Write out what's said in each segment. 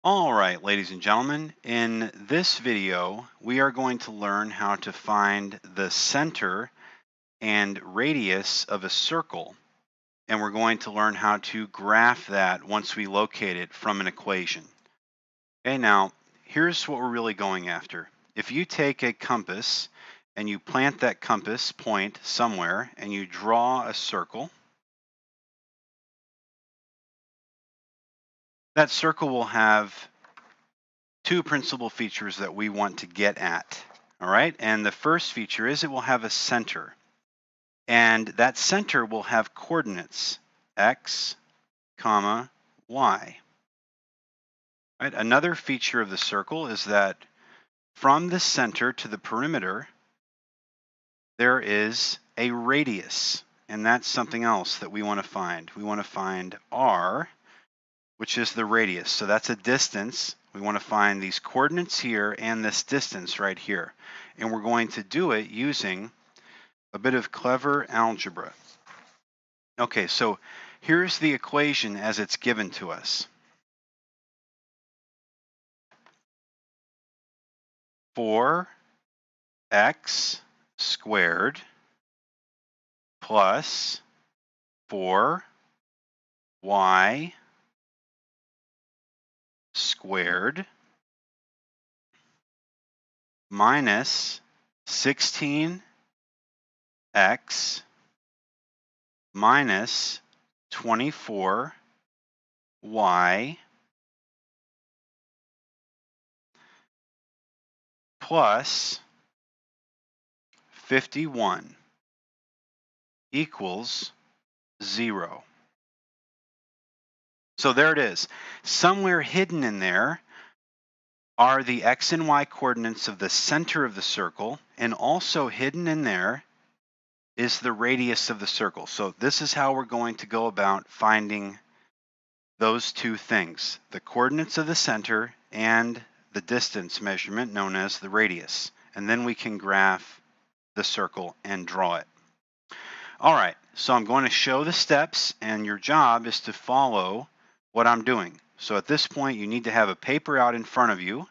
All right, ladies and gentlemen, in this video, we are going to learn how to find the center and radius of a circle, and we're going to learn how to graph that once we locate it from an equation. Okay, now, here's what we're really going after. If you take a compass and you plant that compass point somewhere and you draw a circle, that circle will have two principal features that we want to get at. All right, and the first feature is it will have a center, and that center will have coordinates x, comma, y. Right? Another feature of the circle is that from the center to the perimeter, there is a radius, and that's something else that we want to find. We want to find r, which is the radius. So that's a distance. We want to find these coordinates here and this distance right here. And we're going to do it using a bit of clever algebra. Okay, so here's the equation as it's given to us. 4x squared plus 4y squared minus 16x minus 24y plus 51 equals 0. So there it is. Somewhere hidden in there are the x and y coordinates of the center of the circle, and also hidden in there is the radius of the circle. So this is how we're going to go about finding those two things, the coordinates of the center and the distance measurement known as the radius. And then we can graph the circle and draw it. All right, so I'm going to show the steps, and your job is to follow what I'm doing. So at this point, you need to have a paper out in front of you.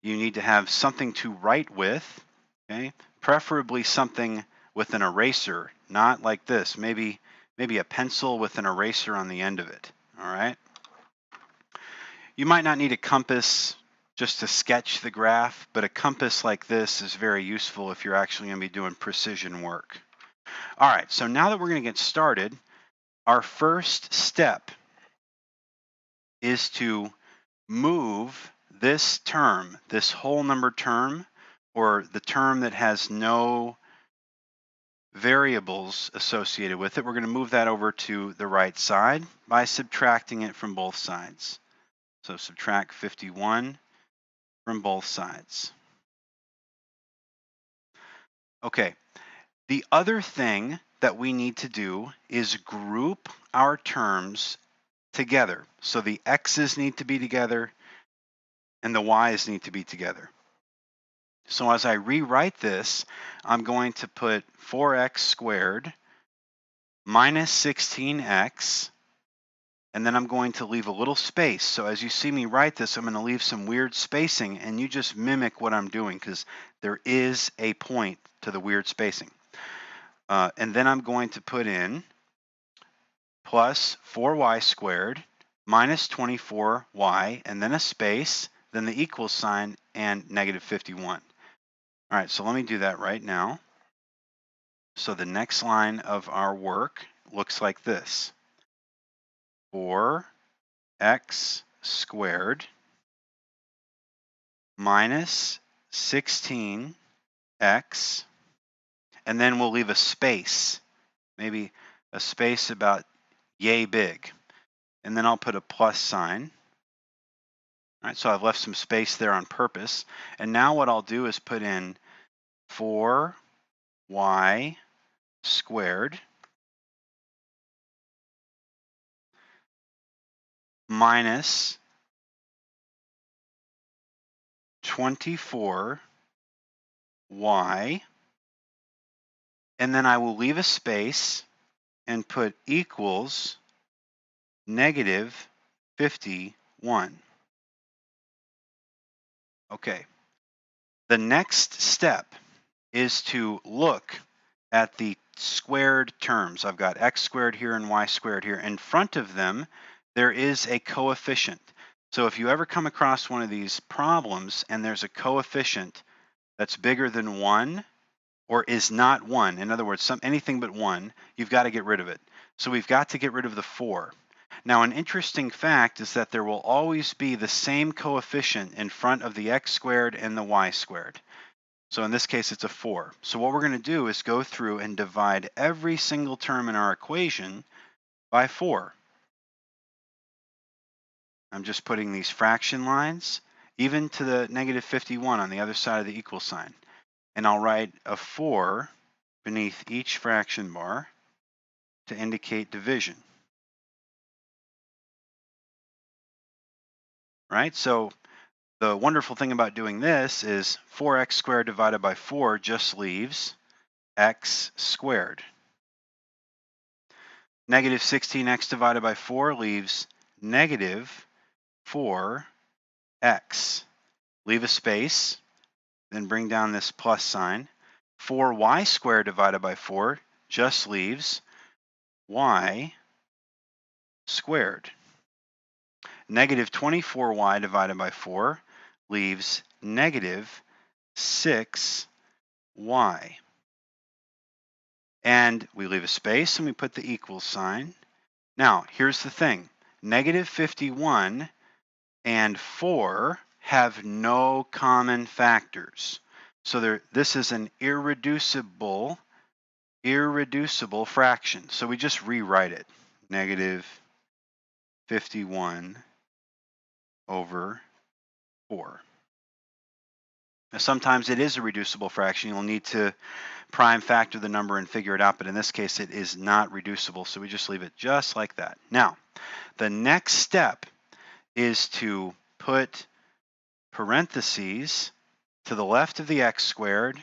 You need to have something to write with, okay? Preferably something with an eraser, not like this. Maybe a pencil with an eraser on the end of it, all right? You might not need a compass just to sketch the graph, but a compass like this is very useful if you're actually going to be doing precision work. All right, so now that we're going to get started, our first step is to move this term, this whole number term, or the term that has no variables associated with it, we're going to move that over to the right side by subtracting it from both sides. So subtract 51 from both sides. Okay, the other thing that we need to do is group our terms together. So the x's need to be together and the y's need to be together. So as I rewrite this, I'm going to put 4x squared minus 16x, and then I'm going to leave a little space. So as you see me write this, I'm going to leave some weird spacing, and you just mimic what I'm doing because there is a point to the weird spacing. And then I'm going to put in plus 4y squared minus 24y, and then a space, then the equal sign, and negative 51. All right, so let me do that right now. So the next line of our work looks like this. 4x squared minus 16x, and then we'll leave a space, maybe a space about yay big. And then I'll put a plus sign. All right, so I've left some space there on purpose. And now what I'll do is put in 4y squared minus 24y, and then I will leave a space and put equals negative 51. Okay. The next step is to look at the squared terms. I've got x squared here and y squared here. In front of them, there is a coefficient. So if you ever come across one of these problems and there's a coefficient that's bigger than 1 or is not 1, in other words, anything but 1, you've got to get rid of it. So we've got to get rid of the 4. Now, an interesting fact is that there will always be the same coefficient in front of the x squared and the y squared. So in this case, it's a 4. So what we're going to do is go through and divide every single term in our equation by 4. I'm just putting these fraction lines, even to the negative 51 on the other side of the equal sign. And I'll write a 4 beneath each fraction bar to indicate division. Right? So the wonderful thing about doing this is 4x squared divided by 4 just leaves x squared. Negative 16x divided by 4 leaves negative 4x. Leave a space, then bring down this plus sign. 4y squared divided by 4 just leaves y squared. Negative 24y divided by 4 leaves negative 6y. And we leave a space and we put the equal sign. Now, here's the thing. Negative 51 and 4 have no common factors. So this is an irreducible fraction. So we just rewrite it. Negative 51 over 4. Now, sometimes it is a reducible fraction. You'll need to prime factor the number and figure it out, but in this case it is not reducible, so we just leave it just like that. Now, the next step is to put parentheses to the left of the x squared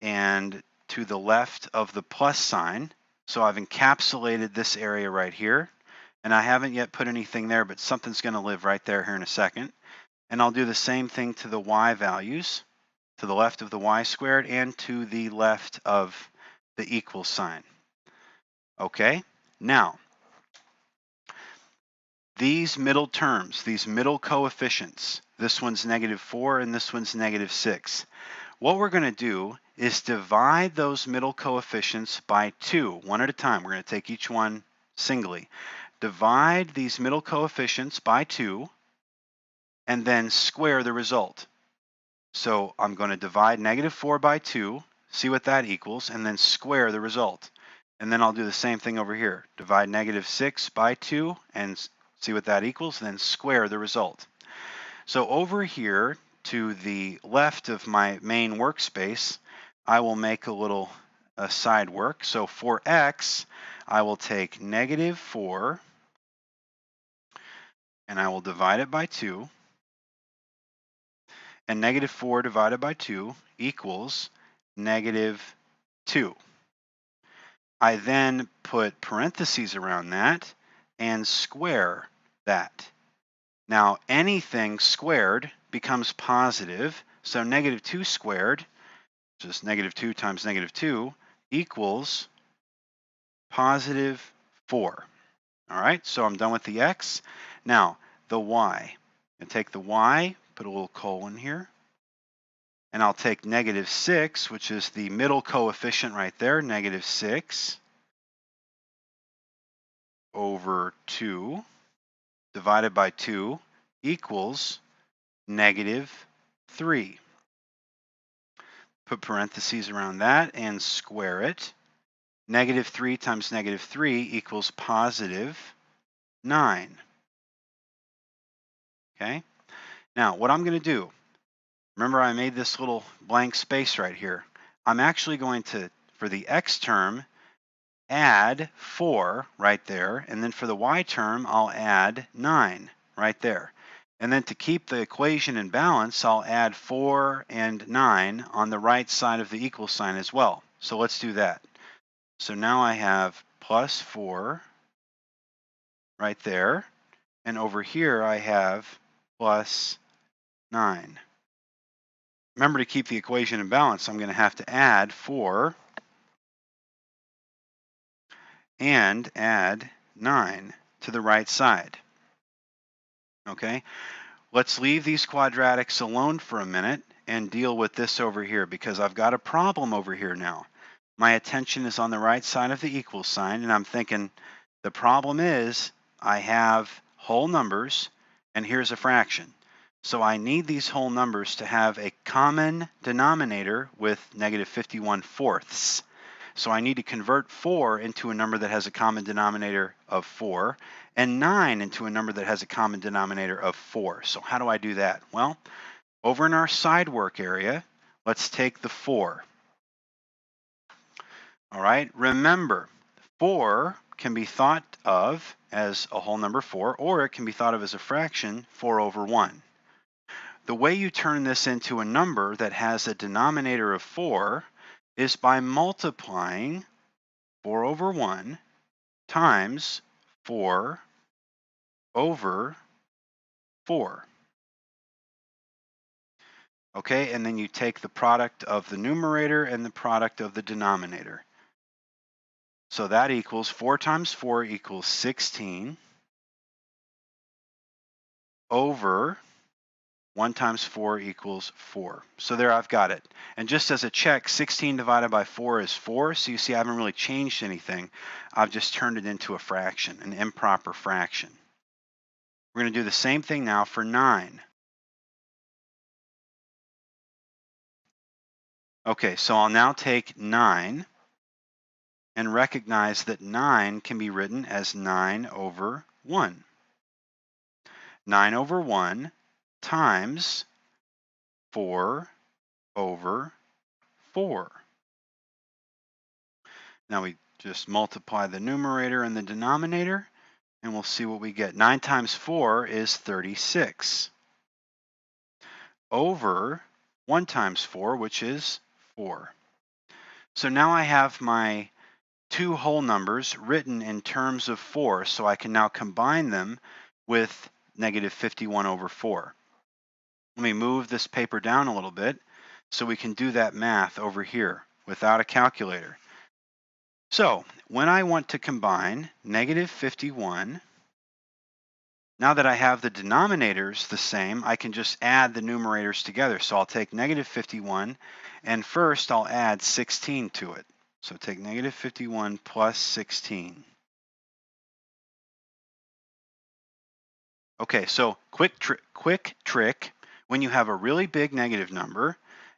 and to the left of the plus sign. So I've encapsulated this area right here, and I haven't yet put anything there, but something's going to live right there here in a second. And I'll do the same thing to the y values, to the left of the y squared and to the left of the equal sign. Okay, now these middle terms, these middle coefficients, this one's negative 4 and this one's negative 6. What we're going to do is divide those middle coefficients by 2, one at a time. We're going to take each one singly. Divide these middle coefficients by 2 and then square the result. So I'm going to divide negative 4 by 2, see what that equals, and then square the result. And then I'll do the same thing over here. Divide negative 6 by 2 and see what that equals, and then square the result. So over here to the left of my main workspace, I will make a little side work. So for x, I will take negative 4 and I will divide it by 2. And negative 4 divided by 2 equals negative 2. I then put parentheses around that and square that. Now, anything squared becomes positive, so negative 2 squared, just negative 2 times negative 2, equals positive 4. All right, so I'm done with the x. Now, the y. I take the y, put a little colon here, and I'll take negative 6, which is the middle coefficient right there, negative 6 over 2 divided by 2 equals negative 3. Put parentheses around that and square it. Negative 3 times negative 3 equals positive 9. Okay? Now, what I'm going to do, remember I made this little blank space right here. I'm actually going to, for the x term, add 4 right there, and then for the y term, I'll add 9 right there. And then to keep the equation in balance, I'll add 4 and 9 on the right side of the equal sign as well. So let's do that. So now I have plus 4 right there, and over here I have plus 9. Remember, to keep the equation in balance, I'm going to have to add 4 and add 9 to the right side. Okay, let's leave these quadratics alone for a minute and deal with this over here, because I've got a problem over here now. My attention is on the right side of the equal sign, and I'm thinking the problem is I have whole numbers and here's a fraction. So I need these whole numbers to have a common denominator with negative 51 fourths. So I need to convert 4 into a number that has a common denominator of 4, and 9 into a number that has a common denominator of 4. So how do I do that? Well, over in our side work area, let's take the 4. All right, remember, 4 can be thought of as a whole number 4, or it can be thought of as a fraction, 4 over 1. The way you turn this into a number that has a denominator of 4 is by multiplying 4 over 1 times 4 over 4. Okay, and then you take the product of the numerator and the product of the denominator. So that equals 4 times 4 equals 16 over 1 times 4 equals 4. So there, I've got it. And just as a check, 16 divided by 4 is 4. So you see, I haven't really changed anything. I've just turned it into a fraction, an improper fraction. We're going to do the same thing now for 9. Okay, so I'll now take 9 and recognize that 9 can be written as 9 over 1. 9 over 1 times 4 over 4. Now we just multiply the numerator and the denominator, and we'll see what we get. 9 times 4 is 36, over 1 times 4, which is 4. So now I have my two whole numbers written in terms of 4, so I can now combine them with negative 51 over 4. Let me move this paper down a little bit so we can do that math over here without a calculator. So when I want to combine negative 51, now that I have the denominators the same, I can just add the numerators together. So I'll take negative 51, and first I'll add 16 to it. So take negative 51 plus 16. Okay, so quick trick, when you have a really big negative number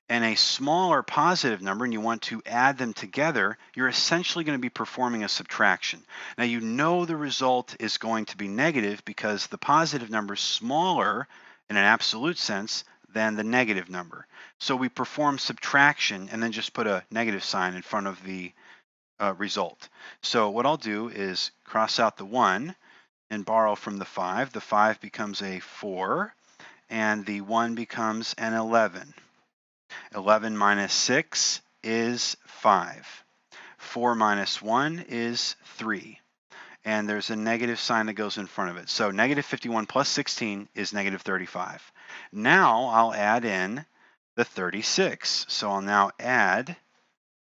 and a smaller positive number and you want to add them together, you're essentially going to be performing a subtraction. Now you know the result is going to be negative because the positive number is smaller in an absolute sense than the negative number. So we perform subtraction and then just put a negative sign in front of the result. So what I'll do is cross out the 1 and borrow from the 5. The 5 becomes a 4, and the 1 becomes an 11. 11 minus 6 is 5. 4 minus 1 is 3. And there's a negative sign that goes in front of it. So negative 51 plus 16 is negative 35. Now I'll add in the 36. So I'll now add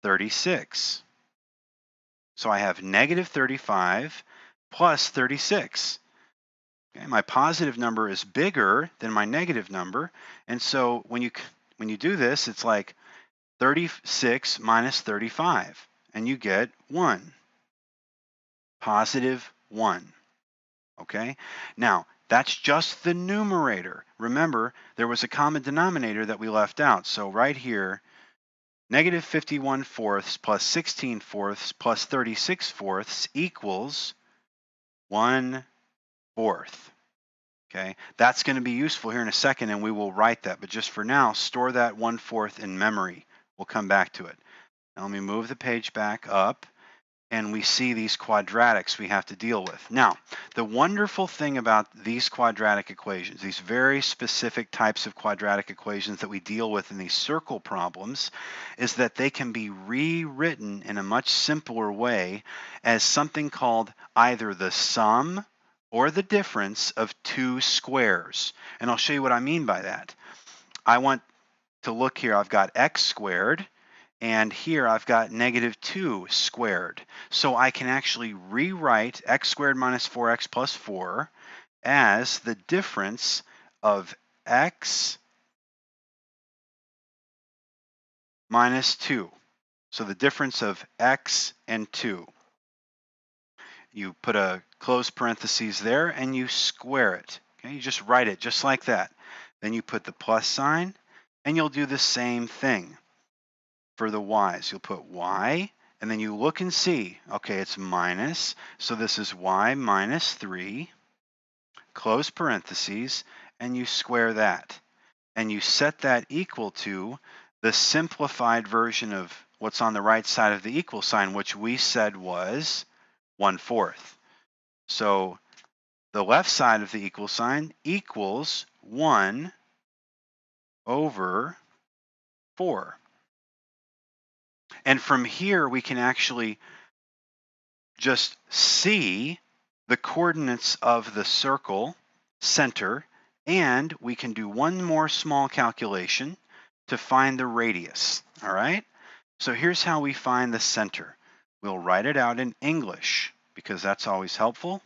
36. So I have negative 35 plus 36. Okay, my positive number is bigger than my negative number, and so when you do this, it's like 36 minus 35, and you get 1. Positive 1. Okay? Now, that's just the numerator. Remember, there was a common denominator that we left out. So right here, negative 51 fourths plus 16 fourths plus 36 fourths equals 1/4. Okay, that's going to be useful here in a second, and we will write that. But just for now, store that 1/4 in memory. We'll come back to it. Now let me move the page back up, and we see these quadratics we have to deal with. Now, the wonderful thing about these quadratic equations, these very specific types of quadratic equations that we deal with in these circle problems, is that they can be rewritten in a much simpler way as something called either the sum or the difference of two squares. And I'll show you what I mean by that. I want to look here, I've got x squared, and here I've got negative 2 squared. So I can actually rewrite x squared minus 4x plus 4 as the difference of x minus 2. So the difference of x and 2. You put a closed parentheses there and you square it. Okay, you just write it just like that. Then you put the plus sign and you'll do the same thing for the y's. You'll put y and then you look and see, okay, it's minus. So this is y minus 3, close parentheses, and you square that. And you set that equal to the simplified version of what's on the right side of the equal sign, which we said was 1/4. So the left side of the equal sign equals 1/4. And from here, we can actually just see the coordinates of the circle center, and we can do one more small calculation to find the radius. All right? So here's how we find the center. We'll write it out in English because that's always helpful.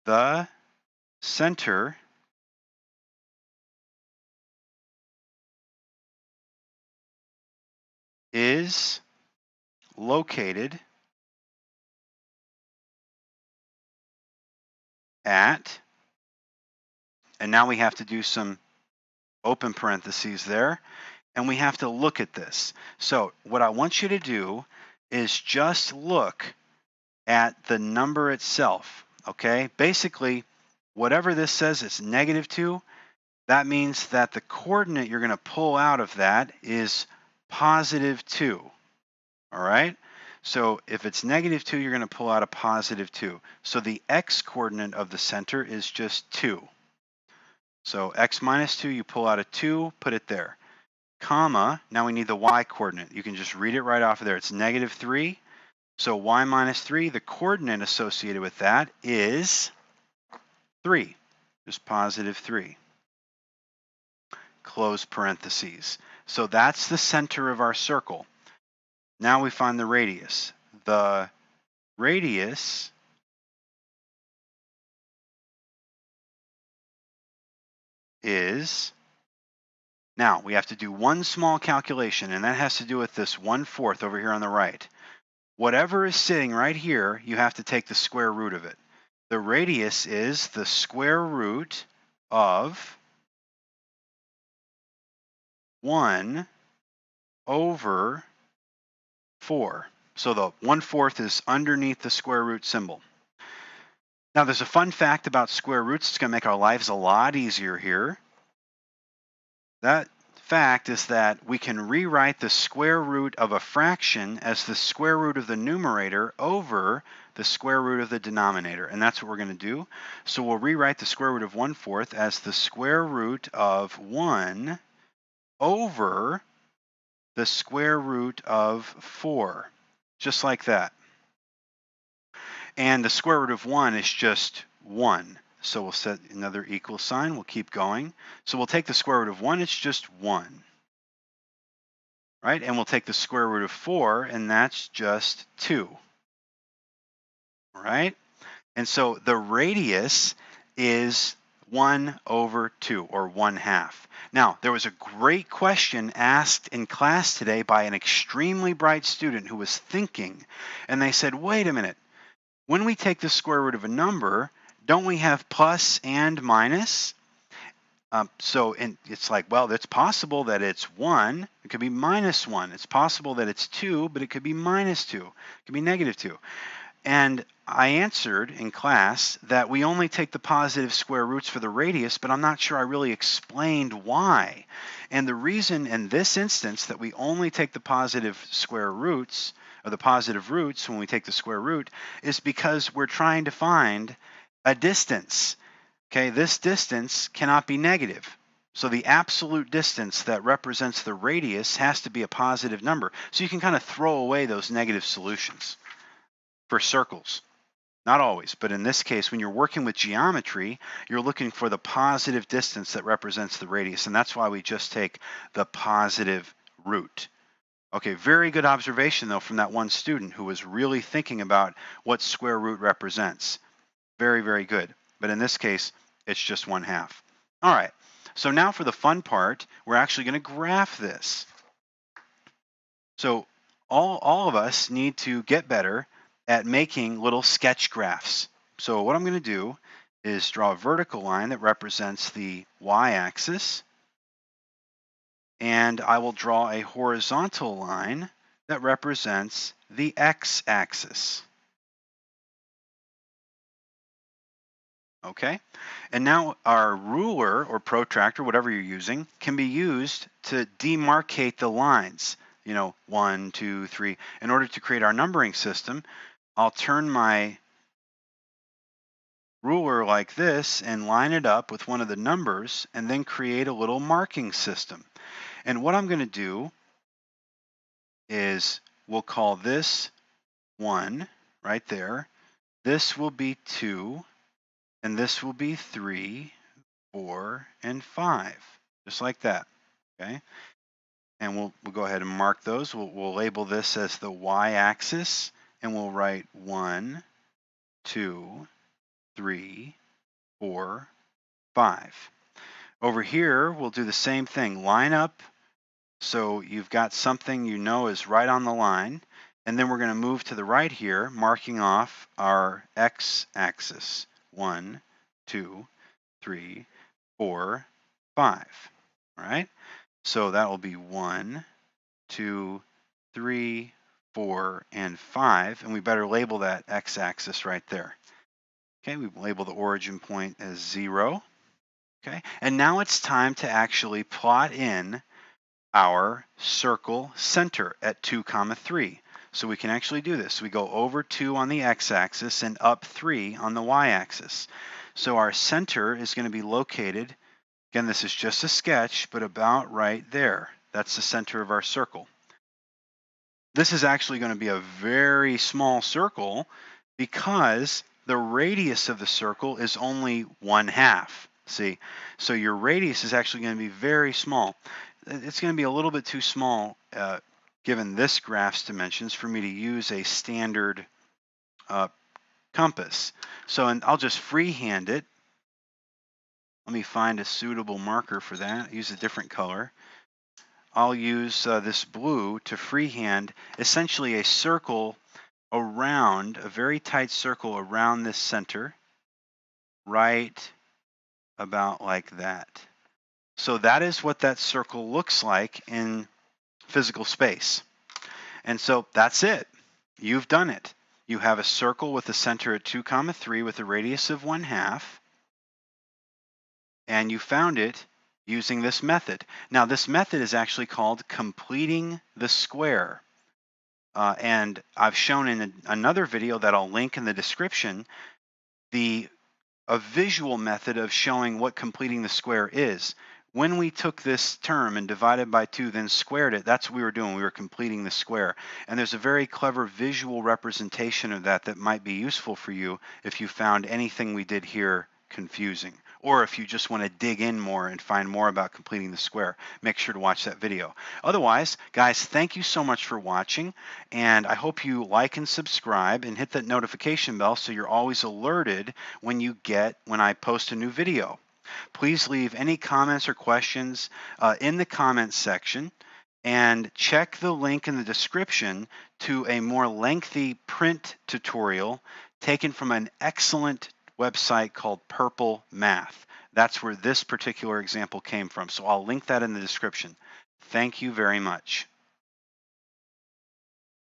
The center is located at, and now we have to do some open parentheses there, and we have to look at this. So what I want you to do is just look at the number itself, okay? Basically, whatever this says, it's -2. That means that the coordinate you're going to pull out of that is +2, all right? So if it's -2, you're going to pull out a +2. So the x coordinate of the center is just 2. So x minus 2, you pull out a 2, put it there. Comma, now we need the y coordinate. You can just read it right off of there. It's -3. So y minus 3, the coordinate associated with that is 3, just +3. Close parentheses. So that's the center of our circle. Now we find the radius. The radius is, now we have to do one small calculation, and that has to do with this 1/4 over here on the right. Whatever is sitting right here, you have to take the square root of it. The radius is the square root of 1/4. So the 1/4 is underneath the square root symbol. Now there's a fun fact about square roots. It's going to make our lives a lot easier here. That fact is that we can rewrite the square root of a fraction as the square root of the numerator over the square root of the denominator. And that's what we're going to do. So we'll rewrite the square root of 1/4 as the square root of 1 over the square root of 4. Just like that. And the square root of 1 is just 1. So we'll set another equal sign. We'll keep going. So we'll take the square root of 1. It's just 1. Right? And we'll take the square root of 4, and that's just 2. Right? And so the radius is 1/2, or 1/2. Now, there was a great question asked in class today by an extremely bright student who was thinking, and they said, wait a minute. When we take the square root of a number, don't we have plus and minus? And it's like, well, it's possible that it's 1. It could be -1. It's possible that it's 2, but it could be -2. It could be -2. And I answered in class that we only take the positive square roots for the radius, but I'm not sure I really explained why. And the reason in this instance that we only take the positive square roots, or the positive roots when we take the square root, is because we're trying to find a distance. Okay, this distance cannot be negative. So the absolute distance that represents the radius has to be a positive number. So you can kind of throw away those negative solutions for circles. Not always, but in this case, when you're working with geometry, you're looking for the positive distance that represents the radius, and that's why we just take the positive root. Okay, very good observation, though, from that one student who was really thinking about what square root represents. Very, very good. But in this case, it's just 1/2. All right, so now for the fun part, we're actually going to graph this. So all of us need to get better at making little sketch graphs. So what I'm going to do is draw a vertical line that represents the y-axis, and I will draw a horizontal line that represents the x-axis. Okay, and now our ruler or protractor, whatever you're using, can be used to demarcate the lines. 1, 2, 3. In order to create our numbering system, I'll turn my ruler like this and line it up with one of the numbers and then create a little marking system. And what I'm going to do is we'll call this 1 right there. This will be 2, and this will be 3, 4, and 5, just like that. Okay, and we'll go ahead and mark those. We'll label this as the y-axis, and we'll write 1, 2, 3, 4, 5. Over here, we'll do the same thing. Line up so you've got something you know is right on the line, and then we're going to move to the right here, marking off our x-axis. 1, 2, 3, 4, 5. All right? So that will be 1, 2, 3, 4, and 5, and we better label that x-axis right there. Okay, we label the origin point as 0. Okay, and now it's time to actually plot in our circle center at 2, 3. So we can actually do this. We go over 2 on the x-axis and up 3 on the y-axis. So our center is going to be located, again, this is just a sketch, but about right there. That's the center of our circle. This is actually going to be a very small circle because the radius of the circle is only 1/2. See, so your radius is actually going to be very small. It's going to be a little bit too small given this graph's dimensions for me to use a standard compass. So I'll just freehand it. Let me find a suitable marker for that. Use a different color. I'll use this blue to freehand essentially a circle around, a very tight circle around this center, right about like that. So that is what that circle looks like in physical space. And so that's it. You've done it. You have a circle with a center at 2, 3 with a radius of 1/2, and you found it using this method. Now this method is actually called completing the square. And I've shown in another video that I'll link in the description a visual method of showing what completing the square is. When we took this term and divided by 2, then squared it, that's what we were doing. We were completing the square. And there's a very clever visual representation of that that might be useful for you if you found anything we did here confusing. Or if you just want to dig in more and find more about completing the square, make sure to watch that video. Otherwise, guys, thank you so much for watching, and I hope you like and subscribe and hit that notification bell so you're always alerted when I post a new video. Please leave any comments or questions in the comments section, and check the link in the description to a more lengthy print tutorial taken from an excellent website called Purple Math. That's where this particular example came from. So I'll link that in the description. Thank you very much.